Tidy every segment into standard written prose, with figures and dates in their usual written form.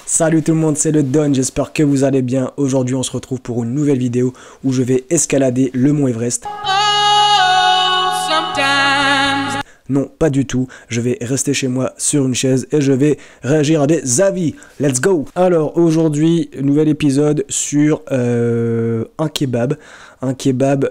Salut tout le monde, c'est le Don, j'espère que vous allez bien. Aujourd'hui on se retrouve pour une nouvelle vidéo où je vais escalader le mont Everest. Non, pas du tout, je vais rester chez moi sur une chaise et je vais réagir à des avis. Let's go! Alors aujourd'hui, nouvel épisode sur un kebab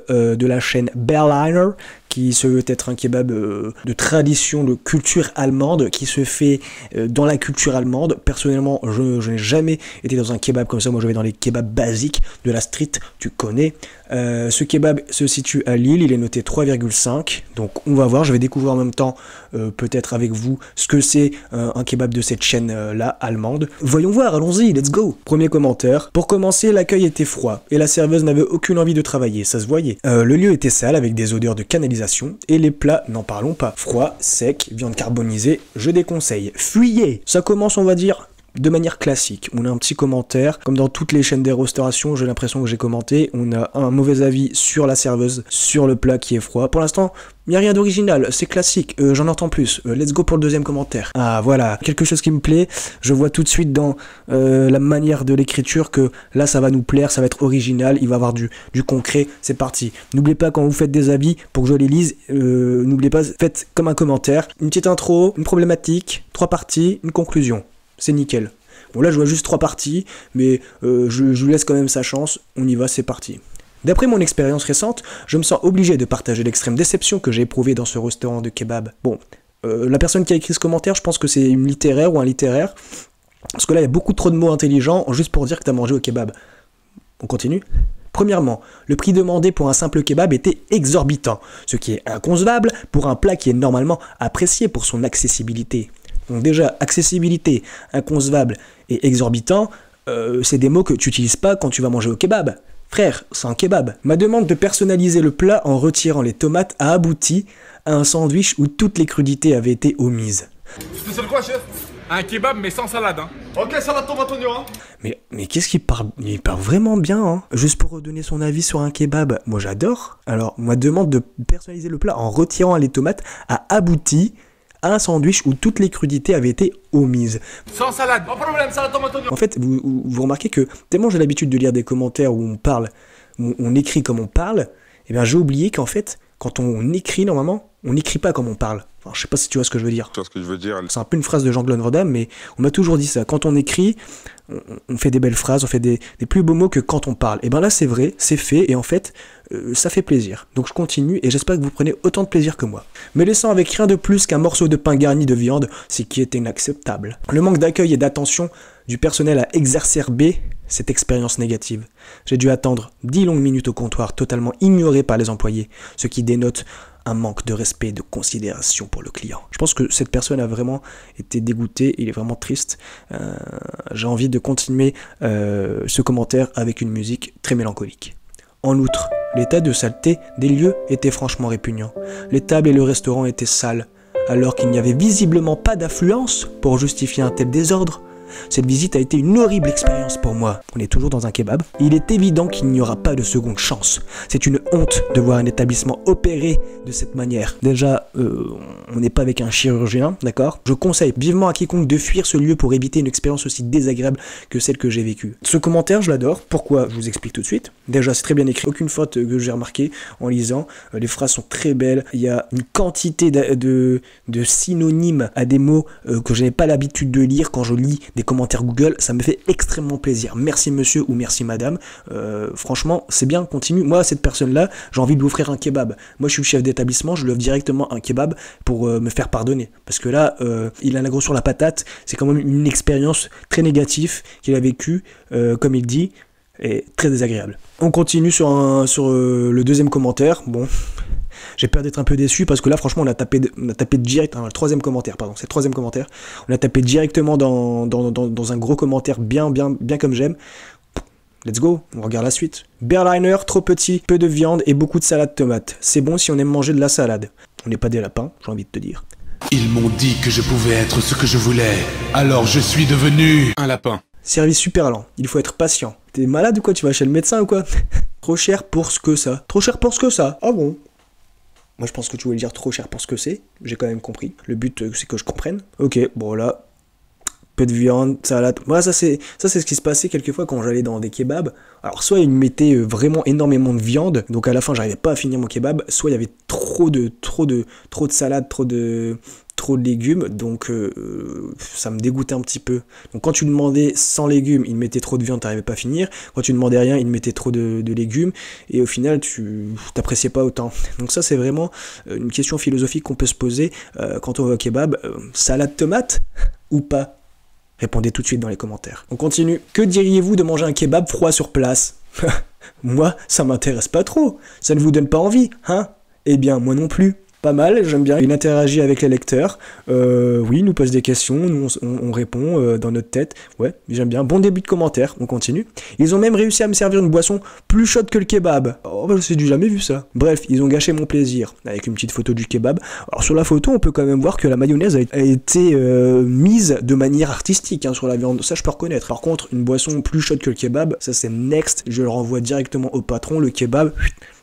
de la chaîne Berliner, qui se veut être un kebab de tradition, de culture allemande, qui se fait dans la culture allemande. Personnellement, je n'ai jamais été dans un kebab comme ça, moi je vais dans les kebabs basiques de la street, tu connais. Ce kebab se situe à Lille, il est noté 3,5, donc on va voir, je vais découvrir en même temps, peut-être avec vous, ce que c'est un kebab de cette chaîne-là, allemande. Voyons voir, allons-y, let's go! Premier commentaire. Pour commencer, l'accueil était froid, et la serveuse n'avait aucune envie de travailler, ça se voyait. Le lieu était sale, avec des odeurs de canalisation, et les plats, n'en parlons pas. Froid, sec, viande carbonisée, je déconseille. Fuyez! Ça commence, on va dire, de manière classique. On a un petit commentaire, comme dans toutes les chaînes de restauration, j'ai l'impression que j'ai commenté, on a un mauvais avis sur la serveuse, sur le plat qui est froid. Pour l'instant, il n'y a rien d'original, c'est classique, j'en entends plus. Let's go pour le deuxième commentaire. Ah voilà, quelque chose qui me plaît, je vois tout de suite dans la manière de l'écriture que là ça va nous plaire, ça va être original, il va y avoir du concret, c'est parti. N'oubliez pas quand vous faites des avis, pour que je les lise, n'oubliez pas, faites comme un commentaire, une petite intro, une problématique, 3 parties, une conclusion. C'est nickel. Bon là je vois juste 3 parties, mais je vous laisse quand même sa chance, on y va, c'est parti. D'après mon expérience récente, je me sens obligé de partager l'extrême déception que j'ai éprouvée dans ce restaurant de kebab. Bon, la personne qui a écrit ce commentaire, je pense que c'est une littéraire ou un littéraire, parce que là il y a beaucoup trop de mots intelligents juste pour dire que tu as mangé au kebab. On continue ? Premièrement, le prix demandé pour un simple kebab était exorbitant, ce qui est inconcevable pour un plat qui est normalement apprécié pour son accessibilité. Donc déjà, accessibilité, inconcevable et exorbitant, c'est des mots que tu n'utilises pas quand tu vas manger au kebab. Frère, c'est un kebab. Ma demande de personnaliser le plat en retirant les tomates a abouti à un sandwich où toutes les crudités avaient été omises. C'est quoi, chef? Un kebab mais sans salade, hein. Ok, salade tomate oignon, hein. Mais qu'est-ce qu'il parle? Il parle vraiment bien, hein. Juste pour redonner son avis sur un kebab, moi j'adore. Alors, ma demande de personnaliser le plat en retirant les tomates a abouti à un sandwich où toutes les crudités avaient été omises. Sans salade, pas de problème, salade tomate oignon. En fait, vous remarquez que tellement j'ai l'habitude de lire des commentaires où on parle, où on écrit comme on parle, et bien j'ai oublié qu'en fait, quand on écrit normalement, on n'écrit pas comme on parle. Enfin, je sais pas si tu vois ce que je veux dire. Tu vois ce que je veux dire? C'est un peu une phrase de Jean-Claude Van Damme, mais on m'a toujours dit ça. Quand on écrit, on fait des belles phrases, on fait des plus beaux mots que quand on parle. Et ben là, c'est vrai, c'est fait, et en fait, ça fait plaisir. Donc je continue, et j'espère que vous prenez autant de plaisir que moi. Me laissant avec rien de plus qu'un morceau de pain garni de viande, ce qui est inacceptable. Le manque d'accueil et d'attention du personnel a exacerbé cette expérience négative. J'ai dû attendre 10 longues minutes au comptoir, totalement ignoré par les employés, ce qui dénote un manque de respect et de considération pour le client. Je pense que cette personne a vraiment été dégoûtée, il est vraiment triste. J'ai envie de continuer ce commentaire avec une musique très mélancolique. En outre, l'état de saleté des lieux était franchement répugnant. Les tables et le restaurant étaient sales, alors qu'il n'y avait visiblement pas d'affluence pour justifier un tel désordre. Cette visite a été une horrible expérience pour moi. On est toujours dans un kebab. Il est évident qu'il n'y aura pas de seconde chance. C'est une honte de voir un établissement opérer de cette manière. Déjà, on n'est pas avec un chirurgien, d'accord? Je conseille vivement à quiconque de fuir ce lieu pour éviter une expérience aussi désagréable que celle que j'ai vécue. Ce commentaire, je l'adore. Pourquoi? Je vous explique tout de suite. Déjà, c'est très bien écrit. Aucune faute que j'ai remarqué en lisant. Les phrases sont très belles. Il y a une quantité de synonymes à des mots que je n'ai pas l'habitude de lire quand je lis des commentaires Google, ça me fait extrêmement plaisir. Merci monsieur ou merci madame. Franchement, c'est bien, continue. Moi, cette personne-là, j'ai envie de lui offrir un kebab. Moi, je suis le chef d'établissement, je lui offre directement un kebab pour me faire pardonner. Parce que là, il a un gros sur la patate. C'est quand même une expérience très négative qu'il a vécue, comme il dit, et très désagréable. On continue sur le deuxième commentaire. Bon, j'ai peur d'être un peu déçu parce que là, franchement, on a tapé direct, le troisième commentaire, pardon, c'est le troisième commentaire. On a tapé directement dans un gros commentaire bien comme j'aime. Let's go, on regarde la suite. Berliner, trop petit, peu de viande et beaucoup de salade tomate. C'est bon si on aime manger de la salade. On n'est pas des lapins, j'ai envie de te dire. Ils m'ont dit que je pouvais être ce que je voulais. Alors je suis devenu un lapin. Service super lent, il faut être patient. T'es malade ou quoi? Tu vas chez le médecin ou quoi? Trop cher pour ce que ça. Trop cher pour ce que ça. Ah bon? Moi je pense que tu voulais dire trop cher pour ce que c'est. J'ai quand même compris. Le but c'est que je comprenne. Ok, bon là, peu de viande, salade. Moi, ça c'est ce qui se passait quelquefois quand j'allais dans des kebabs. Alors soit ils mettaient vraiment énormément de viande, donc à la fin j'arrivais pas à finir mon kebab, soit il y avait trop de salade, trop de légumes, donc ça me dégoûtait un petit peu. Donc quand tu demandais sans légumes, il mettait trop de viande, t'arrivais pas à finir. Quand tu demandais rien, il mettait trop de légumes, et au final tu t'appréciais pas autant. Donc ça c'est vraiment une question philosophique qu'on peut se poser quand on va au kebab. Salade tomate ou pas? Répondez tout de suite dans les commentaires. On continue. Que diriez-vous de manger un kebab froid sur place? Moi, ça m'intéresse pas trop. Ça ne vous donne pas envie, hein? Eh bien, moi non plus. Pas mal, j'aime bien. Il interagit avec les lecteurs. Oui, il nous pose des questions, nous on répond dans notre tête. Ouais, j'aime bien. Bon début de commentaire, on continue. Ils ont même réussi à me servir une boisson plus chaude que le kebab. Oh, bah, j'ai jamais vu ça. Bref, ils ont gâché mon plaisir. Avec une petite photo du kebab. Alors sur la photo, on peut quand même voir que la mayonnaise a été mise de manière artistique sur la viande. Ça, je peux reconnaître. Par contre, une boisson plus chaude que le kebab, ça c'est next. Je le renvoie directement au patron. Le kebab,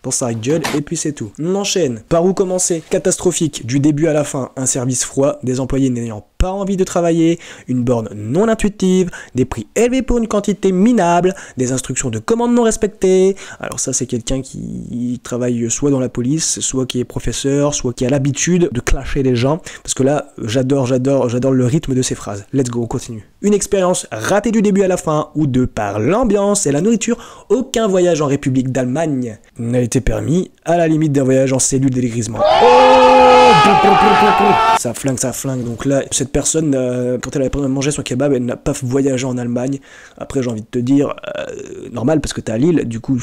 dans sa gueule, et puis c'est tout. On enchaîne. Par où commencer? Catastrophique, du début à la fin, un service froid, des employés n'ayant pas envie de travailler, une borne non intuitive, des prix élevés pour une quantité minable, des instructions de commande non respectées. Alors ça c'est quelqu'un qui travaille soit dans la police, soit qui est professeur, soit qui a l'habitude de clasher les gens, parce que là j'adore le rythme de ces phrases. Let's go, on continue. Une expérience ratée du début à la fin, ou de par l'ambiance et la nourriture, aucun voyage en République d'Allemagne n'a été permis, à la limite d'un voyage en cellule délégrisement. Ça flingue, donc là, cette personne, quand elle a mangé son kebab, elle n'a pas voyagé en Allemagne. Après, j'ai envie de te dire, normal, parce que t'es à Lille, du coup,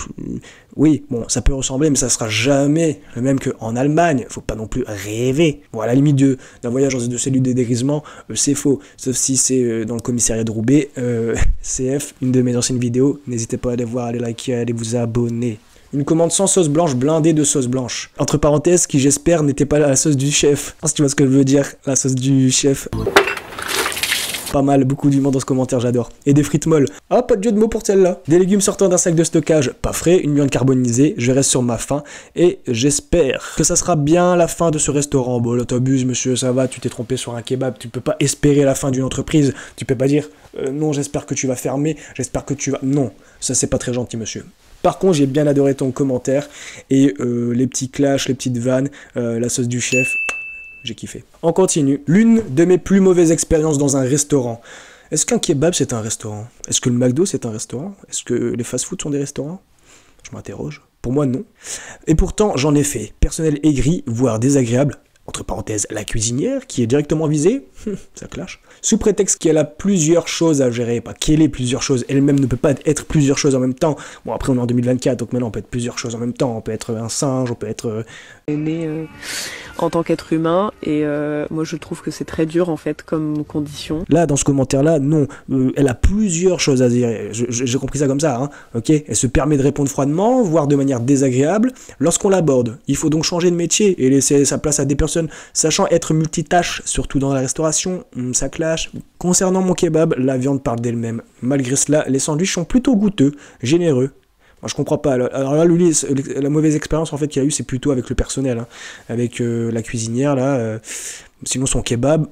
oui, bon, ça peut ressembler, mais ça sera jamais le même qu'en Allemagne. Faut pas non plus rêver. Bon, à la limite d'un voyage dans une cellule de dégrisement, c'est faux, sauf si c'est dans le commissariat de Roubaix, CF, une de mes anciennes vidéos, n'hésitez pas à aller voir, à aller liker, à aller vous abonner. Une commande sans sauce blanche, blindée de sauce blanche. Entre parenthèses, qui j'espère n'était pas la sauce du chef. Si tu vois ce que je veux dire, la sauce du chef. Pas mal, beaucoup d'humour dans ce commentaire, j'adore. Et des frites molles. Ah, pas de jeu de mots pour celle-là. Des légumes sortant d'un sac de stockage, pas frais, une viande carbonisée, je reste sur ma faim. Et j'espère que ça sera bien la fin de ce restaurant. Bon, là t'abuses monsieur, ça va, tu t'es trompé sur un kebab, tu peux pas espérer la fin d'une entreprise. Tu peux pas dire, non, j'espère que tu vas fermer, j'espère que tu vas... Non, ça c'est pas très gentil monsieur. Par contre, j'ai bien adoré ton commentaire et les petits clashs, les petites vannes, la sauce du chef, j'ai kiffé. On continue. L'une de mes plus mauvaises expériences dans un restaurant. Est-ce qu'un kebab c'est un restaurant? Est-ce que le McDo c'est un restaurant? Est-ce que les fast-foods sont des restaurants? Je m'interroge. Pour moi, non. Et pourtant, j'en ai fait. Personnel aigri, voire désagréable. Entre parenthèses, la cuisinière, qui est directement visée, ça clash. Sous prétexte qu'elle a plusieurs choses à gérer, pas qu'elle ait plusieurs choses, elle-même ne peut pas être plusieurs choses en même temps. Bon, après on est en 2024, donc maintenant on peut être plusieurs choses en même temps, on peut être un singe, on peut être... né en tant qu'être humain, et moi je trouve que c'est très dur en fait comme condition. Là, dans ce commentaire-là, non, elle a plusieurs choses à dire, j'ai compris ça comme ça, hein, ok? Elle se permet de répondre froidement, voire de manière désagréable, lorsqu'on l'aborde. Il faut donc changer de métier et laisser sa place à des personnes sachant être multitâches, surtout dans la restauration, ça clash. Concernant mon kebab, la viande parle d'elle-même. Malgré cela, les sandwichs sont plutôt goûteux, généreux. Moi je comprends pas. Alors là, lui, la mauvaise expérience en fait qu'il y a eu, c'est plutôt avec le personnel, hein. Avec la cuisinière là. Sinon son kebab,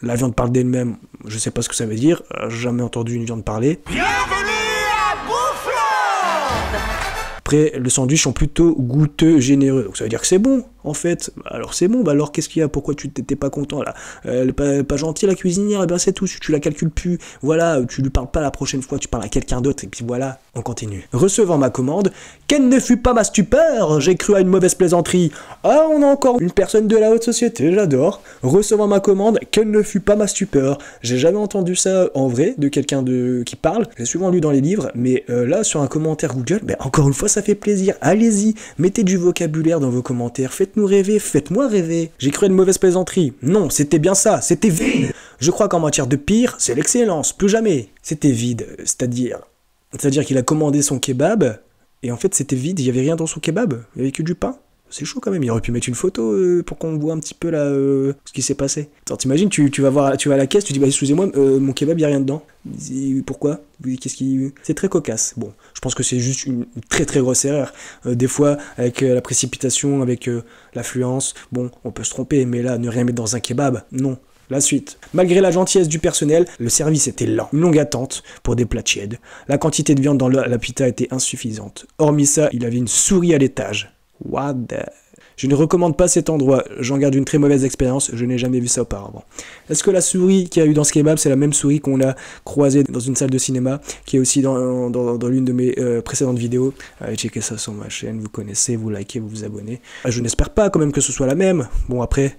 la viande parle d'elle-même. Je sais pas ce que ça veut dire. J'ai jamais entendu une viande parler. Après, les sandwichs sont plutôt goûteux, généreux. Donc ça veut dire que c'est bon, en fait. Alors c'est bon, bah alors qu'est-ce qu'il y a? Pourquoi tu t'étais pas content là? Elle est pas gentille la cuisinière, et ben c'est tout, tu la calcules plus. Voilà, tu lui parles pas la prochaine fois, tu parles à quelqu'un d'autre, et puis voilà, on continue. Recevant ma commande, quelle ne fut pas ma stupeur? J'ai cru à une mauvaise plaisanterie. Ah, on a encore une personne de la haute société, j'adore. Recevant ma commande, quelle ne fut pas ma stupeur? J'ai jamais entendu ça en vrai, de quelqu'un qui parle. J'ai souvent lu dans les livres, mais là, sur un commentaire Google, ben, encore une fois, ça fait plaisir. Allez-y, mettez du vocabulaire dans vos commentaires, faites-nous rêver, faites-moi rêver. J'ai cru à une mauvaise plaisanterie. Non, c'était bien ça, c'était vide. Je crois qu'en matière de pire, c'est l'excellence, plus jamais. C'était vide, c'est-à-dire qu'il a commandé son kebab, et en fait c'était vide, il n'y avait rien dans son kebab, il n'y avait que du pain. C'est chaud quand même, il aurait pu mettre une photo pour qu'on voit un petit peu là ce qui s'est passé. Attends, t'imagines, tu vas à la caisse, tu dis bah excusez-moi, mon kebab, il n'y a rien dedans. Pourquoi? C'est très cocasse. Bon, je pense que c'est juste une très très grosse erreur. Des fois, avec la précipitation, avec l'affluence, bon, on peut se tromper, mais là, ne rien mettre dans un kebab, non. La suite. Malgré la gentillesse du personnel, le service était lent. Une longue attente pour des plats tièdes. La quantité de viande dans la pita était insuffisante. Hormis ça, il avait une souris à l'étage. What the... Je ne recommande pas cet endroit, j'en garde une très mauvaise expérience, je n'ai jamais vu ça auparavant. Est-ce que la souris qu'il y a eu dans ce kebab, c'est la même souris qu'on a croisée dans une salle de cinéma, qui est aussi dans l'une de mes précédentes vidéos? Allez checker ça sur ma chaîne, vous connaissez, vous likez, vous vous abonnez. Je n'espère pas quand même que ce soit la même. Bon après,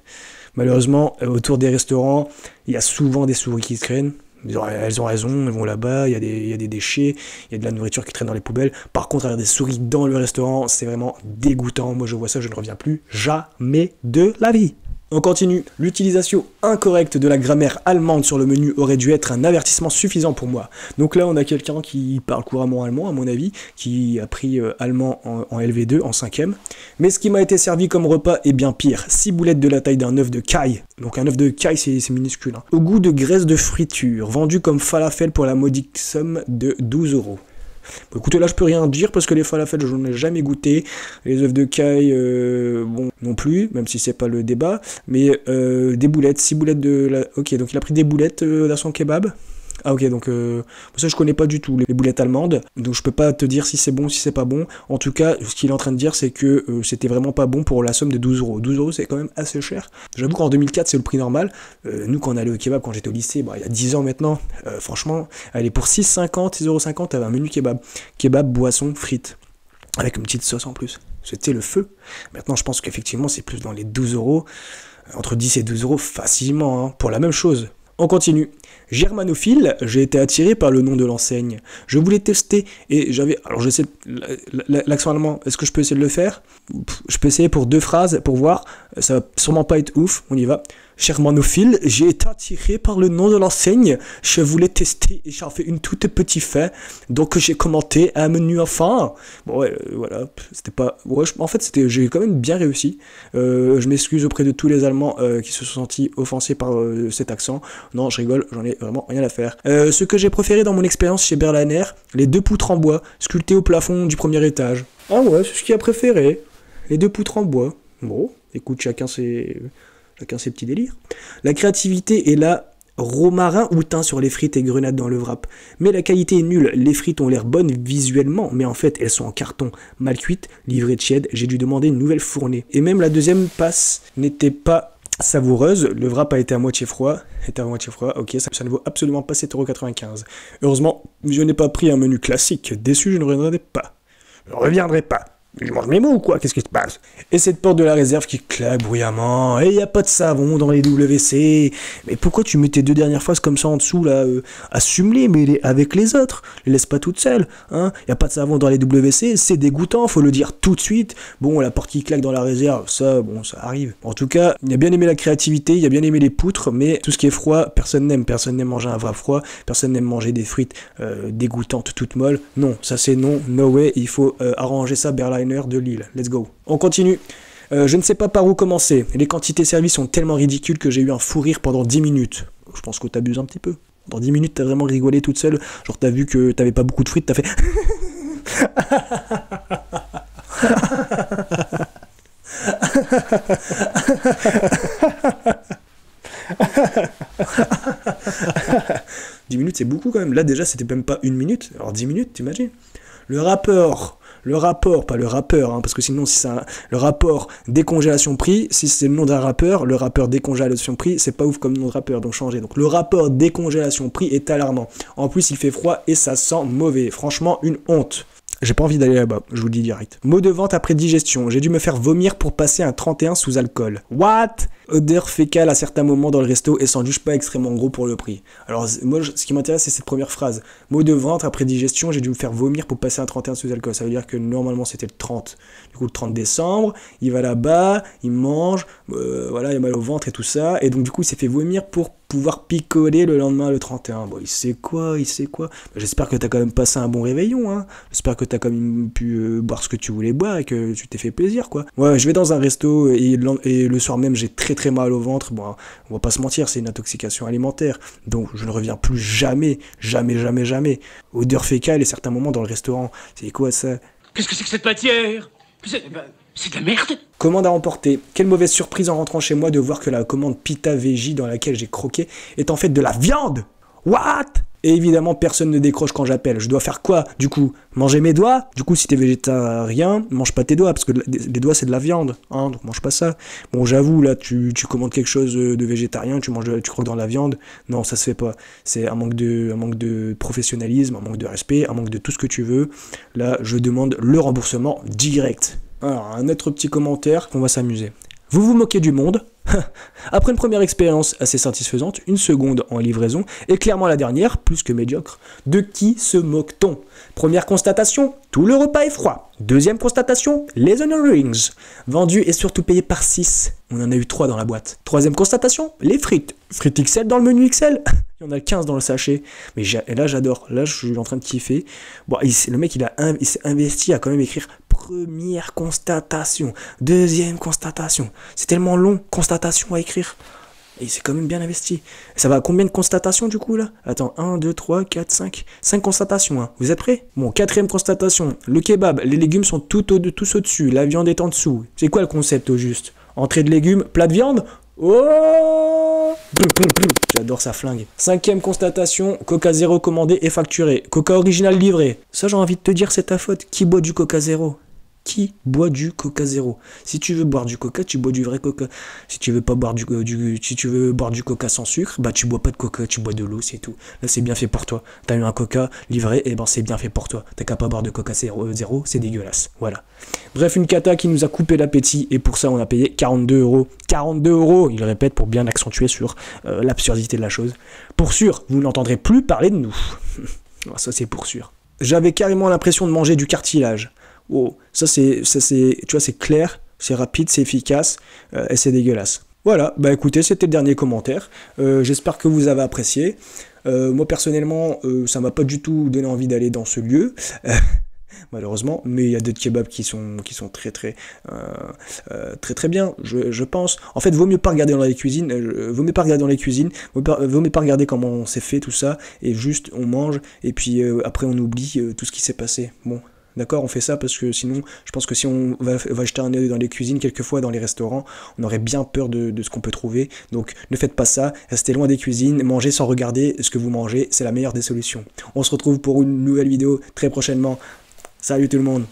malheureusement, autour des restaurants, il y a souvent des souris qui se traînent. Elles ont raison, elles vont là-bas, il y a des déchets, il y a de la nourriture qui traîne dans les poubelles. Par contre, avoir des souris dans le restaurant, c'est vraiment dégoûtant. Moi, je vois ça, je ne reviens plus jamais de la vie. On continue. L'utilisation incorrecte de la grammaire allemande sur le menu aurait dû être un avertissement suffisant pour moi. Donc là, on a quelqu'un qui parle couramment allemand, à mon avis, qui a pris allemand en LV2, en 5e. Mais ce qui m'a été servi comme repas est bien pire. 6 boulettes de la taille d'un œuf de caille. Donc un œuf de caille, c'est minuscule. Hein. Au goût de graisse de friture, vendu comme falafel pour la modique somme de 12 €. Bon, écoutez, là je peux rien dire parce que les falafels je n'en ai jamais goûté, les œufs de caille bon non plus, même si c'est pas le débat, mais des boulettes, 6 boulettes de la... Ok, donc il a pris des boulettes dans son kebab. Ah ok, donc ça je connais pas du tout les boulettes allemandes, donc je peux pas te dire si c'est bon, si c'est pas bon. En tout cas, ce qu'il est en train de dire, c'est que c'était vraiment pas bon pour la somme de 12 €. 12 € c'est quand même assez cher. J'avoue qu'en 2004 c'est le prix normal. Nous quand on allait au kebab, quand j'étais au lycée, bah, il y a 10 ans maintenant, franchement, elle est pour 6,50, 6,50 €, t'avais un menu kebab. Kebab, boisson, frites. Avec une petite sauce en plus. C'était le feu. Maintenant je pense qu'effectivement c'est plus dans les 12 €, entre 10 et 12 € facilement, hein, pour la même chose. On continue. Germanophile, j'ai été attiré par le nom de l'enseigne. Je voulais tester et j'avais... Alors je sais, l'accent allemand, est-ce que je peux essayer de le faire? Je peux essayer pour 2 phrases pour voir. Ça va sûrement pas être ouf, on y va. Germanophile, j'ai été attiré par le nom de l'enseigne. Je voulais tester et j'en fais une toute petite fin. Donc j'ai commenté un menu enfin. Bon ouais, voilà, c'était pas... Ouais, en fait, j'ai quand même bien réussi. Je m'excuse auprès de tous les Allemands qui se sont sentis offensés par cet accent. Non, je rigole, j'en ai vraiment rien à faire. Ce que j'ai préféré dans mon expérience chez Berliner, les 2 poutres en bois sculptées au plafond du premier étage. Ah ouais, c'est ce qu'il a préféré. Les 2 poutres en bois. Bon, écoute, chacun ses petits délires. La créativité est là, romarin ou thym sur les frites et grenades dans le wrap. Mais la qualité est nulle, les frites ont l'air bonnes visuellement, mais en fait elles sont en carton, mal cuites, livrées tièdes, j'ai dû demander une nouvelle fournée. Et même la deuxième passe n'était pas savoureuse, le wrap a été à moitié froid, ok, ça ne vaut absolument pas 7,95 €. Heureusement, je n'ai pas pris un menu classique, déçu je ne reviendrai pas. Je ne reviendrai pas. Je mange mes mots ou quoi? Qu'est-ce qui se passe? Et cette porte de la réserve qui claque bruyamment. Et il n'y a pas de savon dans les WC. Mais pourquoi tu mets tes 2 dernières phrases comme ça en dessous là? Assume-les, mais avec les autres. Les laisse pas toutes seules. Hein? Il n'y a pas de savon dans les WC. C'est dégoûtant, faut le dire tout de suite. Bon, la porte qui claque dans la réserve, ça, bon, ça arrive. En tout cas, il a bien aimé la créativité, il a bien aimé les poutres, mais tout ce qui est froid, personne n'aime. Personne n'aime manger un wrap froid. Personne n'aime manger des frites dégoûtantes, toutes molles. Non, ça c'est non. No way. Il faut arranger ça, Berliner de Lille. Let's go. On continue. Je ne sais pas par où commencer. Les quantités servies sont tellement ridicules que j'ai eu un fou rire pendant 10 minutes. Je pense que t'abuses un petit peu. Dans 10 minutes, t'as vraiment rigolé toute seule. Genre, t'as vu que t'avais pas beaucoup de frites, t'as fait... ...10 minutes, c'est beaucoup quand même. Là, déjà, c'était même pas 1 minute. Alors, 10 minutes, t'imagines? Le rapport, pas le rappeur, hein, parce que sinon, si c'est le rapport décongélation prix, si c'est le nom d'un rappeur, le rappeur décongélation prix, c'est pas ouf comme nom de rappeur, donc changez. Donc le rapport décongélation prix est alarmant. En plus, il fait froid et ça sent mauvais. Franchement, une honte. J'ai pas envie d'aller là-bas, je vous le dis direct. Mot de vente après digestion. J'ai dû me faire vomir pour passer un 31 sous alcool. What? Odeur fécale à certains moments dans le resto et sans doute pas extrêmement gros pour le prix. Alors moi, ce qui m'intéresse, c'est cette première phrase. Mot de vente après digestion, j'ai dû me faire vomir pour passer un 31 sous alcool. Ça veut dire que normalement c'était le 30. Du coup, le 30 décembre, il va là-bas, il mange, voilà, il a mal au ventre et tout ça. Et donc du coup, il s'est fait vomir pour pouvoir picoler le lendemain, le 31. Bon, il sait quoi. J'espère que t'as quand même passé un bon réveillon, hein. J'espère que t'as quand même pu boire ce que tu voulais boire et que tu t'es fait plaisir, quoi. Ouais, je vais dans un resto et le soir même, j'ai très mal au ventre. Bon, on va pas se mentir, c'est une intoxication alimentaire. Donc, je ne reviens plus jamais. Odeur fécale et certains moments dans le restaurant. C'est quoi ça? Qu'est-ce que c'est que cette matière? C'est de la merde. Commande à emporter. Quelle mauvaise surprise en rentrant chez moi de voir que la commande Pita Veggie dans laquelle j'ai croqué est en fait de la viande. What? Et évidemment, personne ne décroche quand j'appelle. Je dois faire quoi, du coup? Manger mes doigts? Du coup, si t'es végétarien, mange pas tes doigts, parce que les doigts, c'est de la viande, hein, donc mange pas ça. Bon, j'avoue, là, tu commandes quelque chose de végétarien, tu croques dans la viande. Non, ça se fait pas. C'est un manque de professionnalisme, un manque de respect, un manque de tout ce que tu veux. Là, je demande le remboursement direct. Alors, un autre petit commentaire, on va s'amuser. Vous vous moquez du monde? Après une première expérience assez satisfaisante, une seconde en livraison, et clairement la dernière, plus que médiocre, de qui se moque-t-on? Première constatation, tout le repas est froid. Deuxième constatation, les onion rings, vendus et surtout payés par 6. On en a eu 3 dans la boîte. Troisième constatation, les frites. Frites XL dans le menu XL. Il y en a 15 dans le sachet. Mais et là j'adore, là je suis en train de kiffer. Bon, le mec il s'est investi à quand même écrire première constatation, deuxième constatation. C'est tellement long, constatation à écrire. Et il s'est quand même bien investi. Ça va à combien de constatations du coup là? Attends, 1, 2, 3, 4, 5. 5 constatations, hein. Vous êtes prêts? Bon, quatrième constatation. Le kebab, les légumes sont tous au-dessus, la viande est en dessous. C'est quoi le concept au juste? Entrée de légumes, plat de viande? Oh! J'adore ça flingue. Cinquième constatation, Coca Zéro commandé et facturé. Coca original livré. Ça j'ai envie de te dire c'est ta faute. Qui boit du Coca Zéro? Qui boit du Coca Zéro? Si tu veux boire du Coca, tu bois du vrai Coca. Si tu veux pas boire si tu veux boire du Coca sans sucre, bah tu bois pas de Coca, tu bois de l'eau, c'est tout. Là c'est bien fait pour toi. T'as eu un Coca livré, et ben c'est bien fait pour toi. T'as qu'à pas boire de Coca zéro, c'est dégueulasse. Voilà. Bref, une cata qui nous a coupé l'appétit, et pour ça on a payé 42 €. 42 €, il répète pour bien accentuer sur l'absurdité de la chose. Pour sûr, vous n'entendrez plus parler de nous. Ça c'est pour sûr. J'avais carrément l'impression de manger du cartilage. Oh, ça c'est, tu vois, c'est clair, c'est rapide, c'est efficace, et c'est dégueulasse. Voilà, bah écoutez, c'était le dernier commentaire. J'espère que vous avez apprécié. Moi personnellement, ça m'a pas du tout donné envie d'aller dans ce lieu. Malheureusement, mais il y a d'autres kebabs qui sont très bien, je pense. En fait, vaut mieux pas regarder dans les cuisines, vaut mieux pas regarder comment c'est fait tout ça, et juste on mange, et puis après on oublie tout ce qui s'est passé. Bon. D'accord, on fait ça parce que sinon, je pense que si on va jeter un œil dans les cuisines, quelquefois dans les restaurants, on aurait bien peur de ce qu'on peut trouver. Donc ne faites pas ça, restez loin des cuisines, mangez sans regarder ce que vous mangez, c'est la meilleure des solutions. On se retrouve pour une nouvelle vidéo très prochainement. Salut tout le monde!